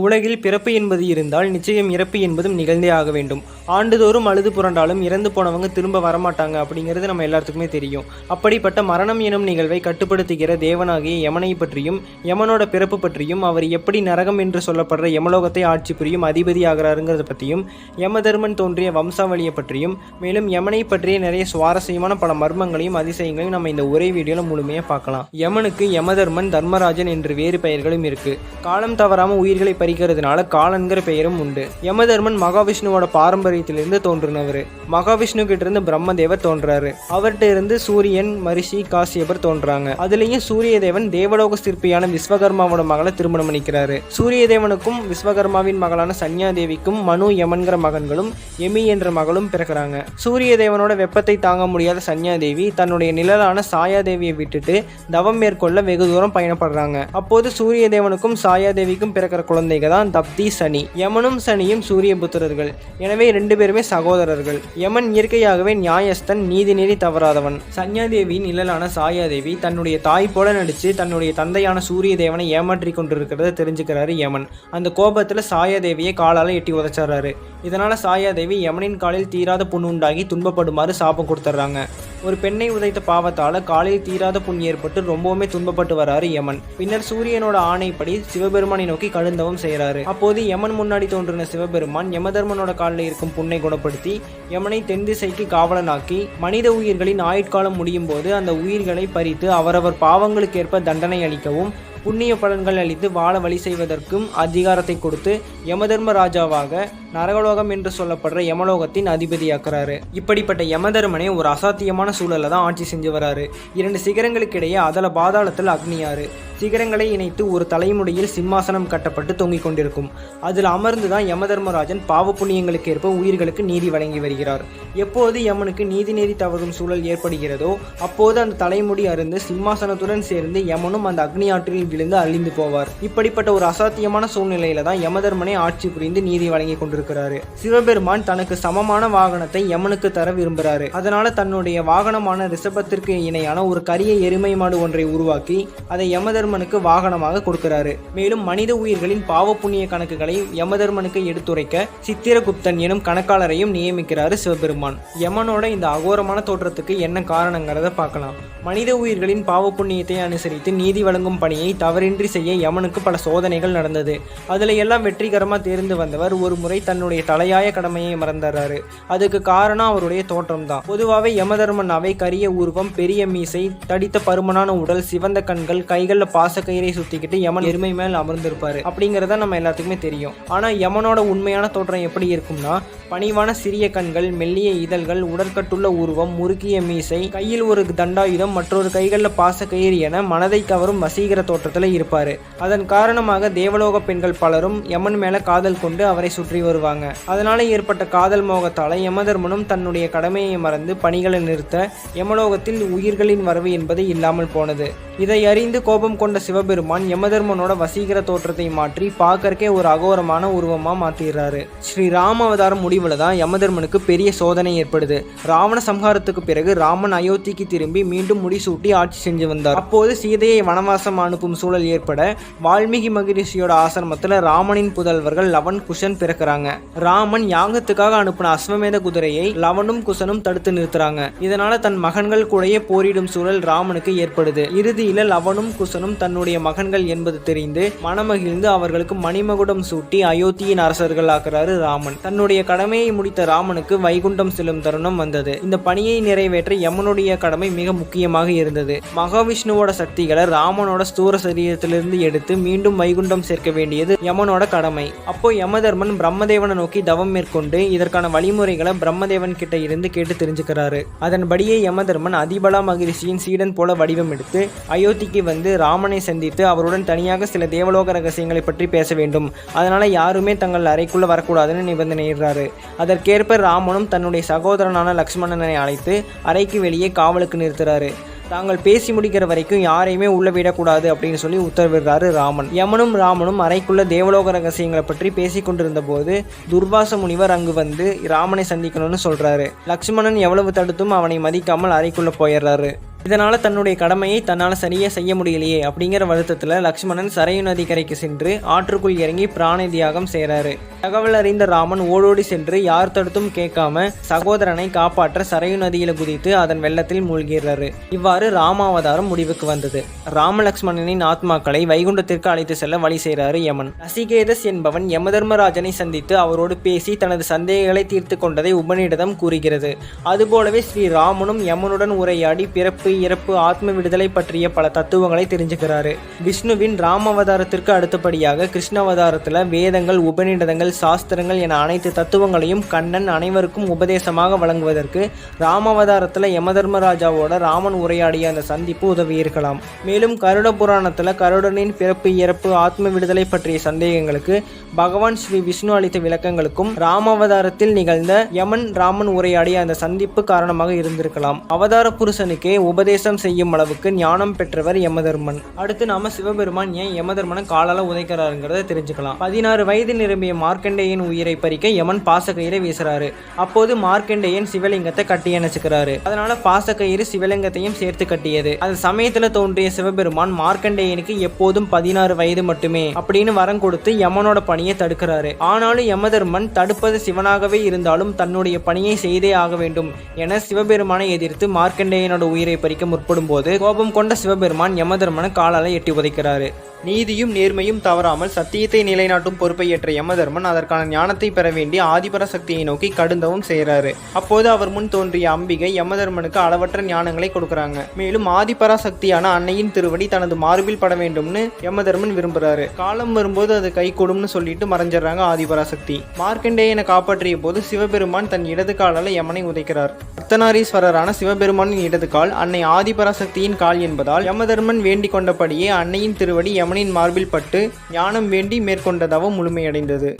உலகில் பிறப்பு என்பது இருந்தால் நிச்சயம் இறப்பு என்பதும் நிகழ்ந்தே ஆக வேண்டும். ஆண்டுதோறும் அழுது புரண்டாலும் இறந்து போனவங்க திரும்ப வரமாட்டாங்க அப்படிங்கிறது நம்ம எல்லாத்துக்குமே தெரியும். அப்படிப்பட்ட மரணம் எனும் நிகழ்வை கட்டுப்படுத்துகிற தேவனாகிய யமனை பற்றியும் யமனோட பிறப்பு பற்றியும் அவர் எப்படி நரகம் என்று சொல்லப்படுற யமலோகத்தை ஆட்சி புரியும் அதிபதி ஆகிறாருங்கிறத பற்றியும் யமதர்மன் தோன்றிய வம்சாவளியை பற்றியும் மேலும் யமனை பற்றிய நிறைய சுவாரஸ்யமான பல மர்மங்களையும் அதிசயங்களையும் நம்ம இந்த ஒரே வீடியோவில் முழுமையாக பார்க்கலாம். யமனுக்கு யமதர்மன் தர்மராஜன் என்று வேறு பெயர்களும் இருக்கு. காலம் தவறாம உயிர்களை பறிக்கிறதுனால காலன்கிற பெயரும் உண்டு. யமதர்மன் மகாவிஷ்ணுவோட பாரம்பரியத்திலிருந்து தோன்றினவர். மகாவிஷ்ணு கிட்ட இருந்து பிரம்மதேவர் தோன்றாரு. அவர்கிட்ட இருந்து சூரியன், மரிஷி, காசியபர் தோன்றாங்க. அதுலயும் சூரிய தேவன் தேவலோக சிற்பியான விஸ்வகர்மாவோட மகளை திருமணம் பண்ணிக்கிறாரு. சூரிய தேவனுக்கும் விஸ்வகர்மாவின் மகளான சன்யா தேவிக்கும் மனு யமன்கிற மகன்களும் எமி என்ற மகளும் பிறக்கிறாங்க. சூரிய தேவனோட வெப்பத்தை தாங்க முடியாத சன்யா தேவி தன்னுடைய நிழலான சாயா தேவியை விட்டுட்டு தவம் மேற்கொள்ள வெகு தூரம் பயணப்படுறாங்க. அப்போது சூரிய தேவனுக்கும் சாயா தேவிக்கும் பிறக்கிற குழந்தைங்க தான் தப்தி, சனி. யமனும் சனியும் சூரிய புத்திரர்கள். எனவே 2 பேருமே சகோதரர்கள். யமன் இயற்கையாகவே நியாயஸ்தன், நீதிநெறி தவறாதவன். சன்யாதேவியின் நிழலான சாயாதேவி தன்னுடைய தாய் போல நடிச்சு தன்னுடைய தந்தையான சூரிய தேவனை ஏமாற்றி கொண்டிருக்கிறத தெரிஞ்சுக்கிறாரு யமன். அந்த கோபத்துல சாயாதேவியை காலால எட்டி உதச்சாரு. இதனால சாயாதேவி யமனின் காலில் தீராத புண் உண்டாகி துன்பப்படுமாறு சாபம் கொடுத்துட்றாங்க. ஒரு பெண்ணை உதைத்த பாவத்தால காலில் தீராத புண் ஏற்பட்டு ரொம்பவுமே துன்பப்பட்டு வராரு யமன். பின்னர் சூரியனோட ஆணைப்படி சிவபெருமானை நோக்கி கடுந்தவம் செய்யறாரு. அப்போது யமன் முன்னாடி தோன்றின சிவபெருமான் யமதர்மனோட காலில் இருக்கும் புண்ணை குணப்படுத்தி யமனை தென் திசைக்கு காவலனாக்கி மனித உயிர்களின் ஆயுட்காலம் முடியும் போது அந்த உயிர்களை பறித்து அவரவர் பாவங்களுக்கு ஏற்ப தண்டனை அளிக்கவும் புண்ணிய பலன்கள் அளித்து வாழ வழி செய்வதற்கும் அதிகாரத்தை கொடுத்து யமதர்ம ராஜாவாக நரகலோகம் என்று சொல்லப்படுற யமலோகத்தின் அதிபதியாக்குறாரு. இப்படிப்பட்ட யமதர்மனே ஒரு அசாத்தியமான சூழலை தான் ஆட்சி செஞ்சு வராரு. 2 சிகரங்களுக்கு இடையே அதல பாதாளத்தில் அக்னியாறு. சிகரங்களை இணைத்து ஒரு தலைமுடியில் சிம்மாசனம் கட்டப்பட்டு தொங்கிக் கொண்டிருக்கும். அதில் அமர்ந்துதான் யமதர்மராஜன் பாவ புண்ணியங்களுக்கு ஏற்ப உயிர்களுக்கு நீதி வழங்கி வருகிறார். எப்போது யமனுக்கு நீதி தவறும் சூழல் ஏற்படுகிறதோ அப்போது அந்த தலைமுடி அருந்து சிம்மாசனத்துடன் சேர்ந்து யமனும் அந்த அக்னி ஆற்றில் விழுந்து அழிந்து போவார். இப்படிப்பட்ட ஒரு அசாத்தியமான சூழ்நிலையில தான் யமதர்மனை ஆட்சி புரிந்து நீதி வழங்கி கொண்டிருக்கிறாரு. சிவபெருமான் தனக்கு சமமான வாகனத்தை யமனுக்கு தர விரும்புகிறாரு. அதனால தன்னுடைய வாகனமான ரிஷபத்திற்கு இணையான ஒரு கரிய எருமை மாடு ஒன்றை உருவாக்கி அதை யமதர்மனுக்கு வாகனமாக கொடுக்கிறாரு. மேலும் மனித உயிர்களின் பாவ புண்ணிய கணக்குகளை யமதர்மனுக்கு எடுத்துரைக்க சித்திரகுப்தன் எனும் கணக்காளரையும் நியமிக்கிறாரு சிவபெருமான். யமனோட இந்த அகோரமான தோற்றத்துக்கு என்ன காரணங்கிறத பார்க்கலாம். மனித உயிர்களின் பாவ புண்ணியத்தை அனுசரித்து நீதி வழங்கும் பணியை தவறின்றி செய்ய யமனுக்கு பல சோதனைகள் நடந்தது. அதுல எல்லாம் வெற்றிகரமாக தேர்ந்து வந்தவர் ஒரு முறை தன்னுடைய தலையாய கடமையை மறந்துறாரு. அதுக்கு காரணம் அவருடைய தோற்றம் தான். பொதுவாகவே யமதர்மனாவை கரிய உருவம், பெரிய மீசை, தடித்த பருமனான உடல், சிவந்த கண்கள், கைகள்ல பாச கயிறை சுத்திக்கிட்டு யமன் எருமை மேல் அமர்ந்திருப்பாரு. அப்படிங்கிறத நம்ம எல்லாத்துக்குமே தெரியும். ஆனா யமனோட உண்மையான தோற்றம் எப்படி இருக்கும்னா பணிவான சிறிய கண்கள், மெல்லிய இதழ்கள், உடற்கட்டுள்ள உருவம், முறுக்கிய மீசை, கையில் ஒரு தண்டாயுதம், மற்றொரு கைகளில் பாச கயிறு என மனதை கவரும் வசீகர தோற்றத்தில் இருப்பாரு. அதன் காரணமாக தேவலோக பெண்கள் பலரும் யமன் மேல காதல் கொண்டு அவரை சுற்றி வருவாங்க. அதனால ஏற்பட்ட காதல் மோகத்தால யமதர்மனும் தன்னுடைய கடமையை மறந்து பணிகளை நிறுத்த யமலோகத்தில் உயிர்களின் வரவு என்பது இல்லாமல் போனது. இதை அறிந்து கோபம் கொண்ட சிவபெருமான் யமதர்மனோட வசீகர தோற்றத்தை மாற்றி பார்க்கறக்கே ஒரு அகோரமான உருவமா மாத்திடுறாரு. ஸ்ரீ ராம அவதாரம் முடிவுல தான் யமதர்மனுக்கு பெரிய சோதனை ஏற்படுது. ராவண சம்ஹாரத்துக்கு பிறகு ராமன் அயோத்திக்கு திரும்பி மீண்டும் முடிசூட்டி ஆட்சி செஞ்சு வந்தார். அப்போது சீதையை வனவாசம் அனுப்பும் சூழல் ஏற்பட வால்மீகி மகரிஷியோட ஆசிரமத்துல ராமனின் புதல்வர்கள் லவன், குஷன் பிறக்கிறாங்க. ராமன் யாகத்துக்காக அனுப்பின அஸ்வமேத குதிரையை லவனும் குஷனும் தடுத்து நிறுத்துறாங்க. இதனால தன் மகன்கள் கூடயே போரிடும் சூழல் ராமனுக்கு ஏற்படுது. இறுதியில லவனும் குஷனும் தன்னுடைய மகன்கள் என்பது தெரிந்து மனமகிழ்ந்து அவர்களுக்கு மணிமகுடம் சூட்டி அயோத்தியின் அரசர்கள் ஆக்குறாரு ராமன். தன்னுடைய கடமையை முடித்த ராமனுக்கு வைகுண்டம் செல்லும் தருணம் வந்தது. இந்த பணியை நிறைவேற்ற யமனுடைய கடமை மிக முக்கியமாக இருந்தது. மகாவிஷ்ணுவோட சக்திகளை ராமனோட ஸ்தூர சரீரத்திலிருந்து எடுத்து மீண்டும் வைகுண்டம் சேர்க்க வேண்டியது யமனோட கடமை. அப்போ யமதர்மன் பிரம்மதேவனை நோக்கி தவம் மேற்கொண்டு இதற்கான வழிமுறைகளை பிரம்மதேவன் கிட்ட இருந்து கேட்டு தெரிஞ்சுக்கிறாரு. அதன்படியே யமதர்மன் அதிபலா மகரிஷியின் சீடன் போல வடிவம் எடுத்து அயோத்திக்கு வந்து ராமனை சந்தித்து அவருடன் தனியாக சில தேவலோக ரகசியங்களை பற்றி பேச வேண்டும். அதனால யாருமே தங்கள் அறைக்குள்ள வரக்கூடாதுன்னு நிபந்தனையிடுறாரு. அதற்கேற்ப ராமனும் தன்னுடைய சகோதரனான லக்ஷ்மணனை அழைத்து அறைக்கு வெளியே காவலுக்கு நிறுத்துறாரு. தாங்கள் பேசி முடிக்கிற வரைக்கும் யாரையுமே உள்ள விடக்கூடாது அப்படின்னு சொல்லி உத்தரவிடுறாரு ராமன். யமனும் ராமனும் அறைக்குள்ள தேவலோக ரகசியங்களை பற்றி பேசி கொண்டிருந்த போது துர்வாச முனிவர் அங்கு வந்து ராமனை சந்திக்கணும்னு சொல்றாரு. லக்ஷ்மணன் எவ்வளவு தடுத்தும் அவனை மதிக்காமல் அறைக்குள்ள போயிடுறாரு. இதனால் தன்னுடைய கடமையை தன்னால் சரியாக செய்ய முடியலையே அப்படிங்கிற வருத்தத்தில் லக்ஷ்மணன் சரையு நதி கரைக்கு சென்று ஆற்றுக்குள் இறங்கி பிராண தியாகம் செய்கிறாரு. தகவல் அறிந்த ராமன் ஓடோடி சென்று யார் தடுத்தும் கேட்காம சகோதரனை காப்பாற்ற சரையு நதியில் குதித்து அதன் வெள்ளத்தில் மூழ்கிறாரு. இவ்வாறு ராமாவதாரம் முடிவுக்கு வந்தது. ராமலக்ஷ்மணனின் ஆத்மாக்களை வைகுண்டத்திற்கு அழைத்து செல்ல வழி செய்கிறாரு யமன். நசிகேதஸ் என்பவன் யமதர்மராஜனை சந்தித்து அவரோடு பேசி தனது சந்தேகங்களை தீர்த்து கொண்டதை உபநிடதம் கூறுகிறது. அதுபோலவே ஸ்ரீ ராமனும் யமனுடன் உரையாடி பிறப்பு இறப்பு ஆத்ம விடுதலை பற்றிய பல தத்துவங்களை தெரிஞ்சுக்கிறாரு. விஷ்ணுவின் ராமாவதாரத்திற்கு அடுத்தபடியாக கிருஷ்ணாவதாரத்தில் வேதங்கள் உபநிடதங்கள் சாஸ்திரங்கள் என அனைத்து தத்துவங்களையும் கண்ணன் அனைவருக்கும் உபதேசமாக வழங்குவதற்கு ராமாவதாரத்தில் யமதர்மராஜாவோட ராமன் உரையாடிய அந்த சந்திப்பு உதவி இருக்கலாம். மேலும் கருட புராணத்தில் கருடனின் பிறப்பு இறப்பு ஆத்ம விடுதலை பற்றிய சந்தேகங்களுக்கு பகவான் ஸ்ரீ விஷ்ணு அளித்த விளக்கங்களுக்கும் ராமாவதாரத்தில் நிகழ்ந்த யமன் ராமன் உரையாடிய அந்த சந்திப்பு காரணமாக இருந்திருக்கலாம். அவதார புருஷனுக்கே உபதேசம் செய்யும் அளவுக்கு ஞானம் பெற்றவர் யமதர்மன். அடுத்து நாம சிவபெருமான் ஏன் யமதர்மனை காலால உதைக்கிறாருங்கிறத தெரிஞ்சுக்கலாம். 16 வயது நிரம்பிய மார்க்கண்டேயன் உயிரை பறிக்க யமன் பாசக்கயிறை வீசுறாரு. அப்போது மார்க்கண்டேயன் சிவலிங்கத்தை கட்டி அணைச்சுக்கிறாரு. அதனால பாசக்கயிறு சிவலிங்கத்தையும் சேர்த்து கட்டியது. அந்த சமயத்துல தோன்றிய சிவபெருமான் மார்க்கண்டேயனுக்கு எப்போதும் 16 வயது மட்டுமே அப்படின்னு வரம் கொடுத்து யமனோட பணியை தடுக்கிறாரு. ஆனாலும் யமதர்மன் தடுப்பது சிவனாகவே இருந்தாலும் தன்னுடைய பணியை செய்தே ஆக வேண்டும் என சிவபெருமானை எதிர்த்து மார்க்கண்டேயனோட உயிரை பறிக்க முற்படும் போது கோபம் கொண்ட சிவபெருமான் யமதர்மனை காலால எட்டி உதைக்கிறாரு. நீதியும் நேர்மையும் தவறாமல் சத்தியத்தை நிலைநாட்டும் பொறுப்பை ஏற்ற யமதர்மன் அதற்கான ஞானத்தை பெற வேண்டி ஆதிபராசக்தியை நோக்கி கடுந்தவும் செய்கிறாரு. அப்போது அவர் முன் தோன்றிய அம்பிகை யமதர்மனுக்கு அளவற்ற ஞானங்களை கொடுக்கறாங்க. மேலும் ஆதிபராசக்தியான அன்னையின் திருவடி தனது மார்பில் பட வேண்டும்னு யமதர்மன் விரும்புறாரு. காலம் வரும்போது அது கை கொடும்னு சொல்லிட்டு மறைஞ்சிடறாங்க ஆதிபராசக்தி. மார்க்கண்டேயனை காப்பாற்றிய போது சிவபெருமான் தன் இடது காலால யமனை உதைக்கிறார். அர்த்தநாரீஸ்வரரான சிவபெருமானின் இடது கால் அன்னை ஆதிபராசக்தியின் கால் என்பதால் யமதர்மன் வேண்டிக் கொண்டபடியே அன்னையின் திருவடி யமனின் மார்பில் பட்டு ஞானம் வேண்டி மேற்கொண்ட தவம் முழுமையடைந்தது.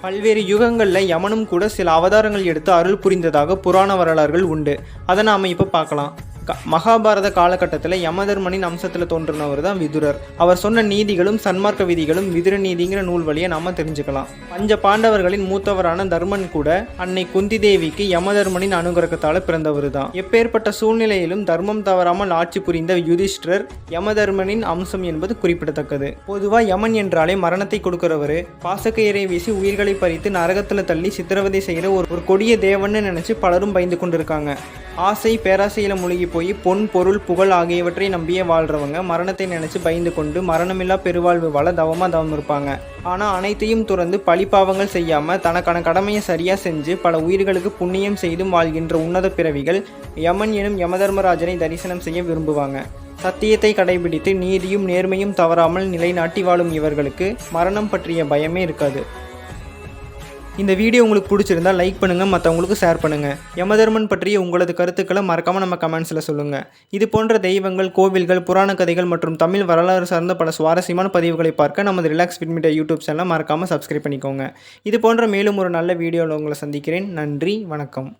பல்வேறு யுகங்களில் யமனும் கூட சில அவதாரங்கள் எடுத்து அருள் புரிந்ததாக புராண வரலாறுகள் உண்டு. அதை நாம் இப்போ பார்க்கலாம். மகாபாரத காலகட்டத்தில் யமதர்மனின் அம்சத்தில் தோன்றினவர் தான் விதுரர். அவர் சொன்ன நீதிகளும் சன்மார்க்க விதிகளும் விதுர நீதிங்கிற நூல் வழியை நாம தெரிஞ்சுக்கலாம். பஞ்ச பாண்டவர்களின் மூத்தவரான தர்மன் கூட அன்னை குந்தி தேவிக்கு யமதர்மனின் அனுகிரகத்தால் பிறந்தவர் தான். எப்பேற்பட்ட சூழ்நிலையிலும் தர்மம் தவறாமல் ஆட்சி புரிந்த யுதிஷ்டிரர் யமதர்மனின் அம்சம் என்பது குறிப்பிடத்தக்கது. பொதுவாக யமன் என்றாலே மரணத்தை கொடுக்கிறவர், பாசக்கயிறை வீசி உயிர்களை பறித்து நரகத்தில் தள்ளி சித்திரவதை செய்கிற ஒரு கொடிய தேவன்னு நினைச்சு பலரும் பயந்து கொண்டிருக்காங்க. ஆசை பேராசையில் மூழ்கி போய் பொன் பொருள் புகழ் ஆகியவற்றை நம்பியே வாழ்றவங்க மரணத்தை நினைச்சு பயந்து கொண்டு மரணமில்லா பெருவாழ்வு வாழ தவம் இருப்பாங்க. ஆனால் அனைத்தையும் துறந்து பழிப்பாவங்கள் செய்யாம தனக்கான கடமையை சரியா செஞ்சு பல உயிர்களுக்கு புண்ணியம் செய்தும் வாழ்கின்ற உன்னத பிறவிகள் யமன் எனும் யமதர்மராஜனை தரிசனம் செய்ய விரும்புவாங்க. சத்தியத்தை கடைபிடித்து நீதியும் நேர்மையும் தவறாமல் நிலைநாட்டி வாழும் இவர்களுக்கு மரணம் பற்றிய பயமே இருக்காது. இந்த வீடியோ உங்களுக்கு பிடிச்சிருந்தால் லைக் பண்ணுங்கள், மற்றவங்களுக்கு ஷேர் பண்ணுங்கள். யமதர்மன் பற்றிய உங்களது கருத்துக்களை மறக்காமல் நம்ம கமெண்ட்ஸில் சொல்லுங்கள். இது போன்ற தெய்வங்கள், கோவில்கள், புராண கதைகள் மற்றும் தமிழ் வரலாறு சார்ந்த பல சுவாரஸ்யமான பதிவுகளை பார்க்க நமது ரிலாக்ஸ் வித் மீடியா யூடியூப் சேனலை மறக்காமல் சப்ஸ்கிரைப் பண்ணிக்கோங்க. இது போன்ற மேலும் ஒரு நல்ல வீடியோவில் உங்களை சந்திக்கிறேன். நன்றி, வணக்கம்.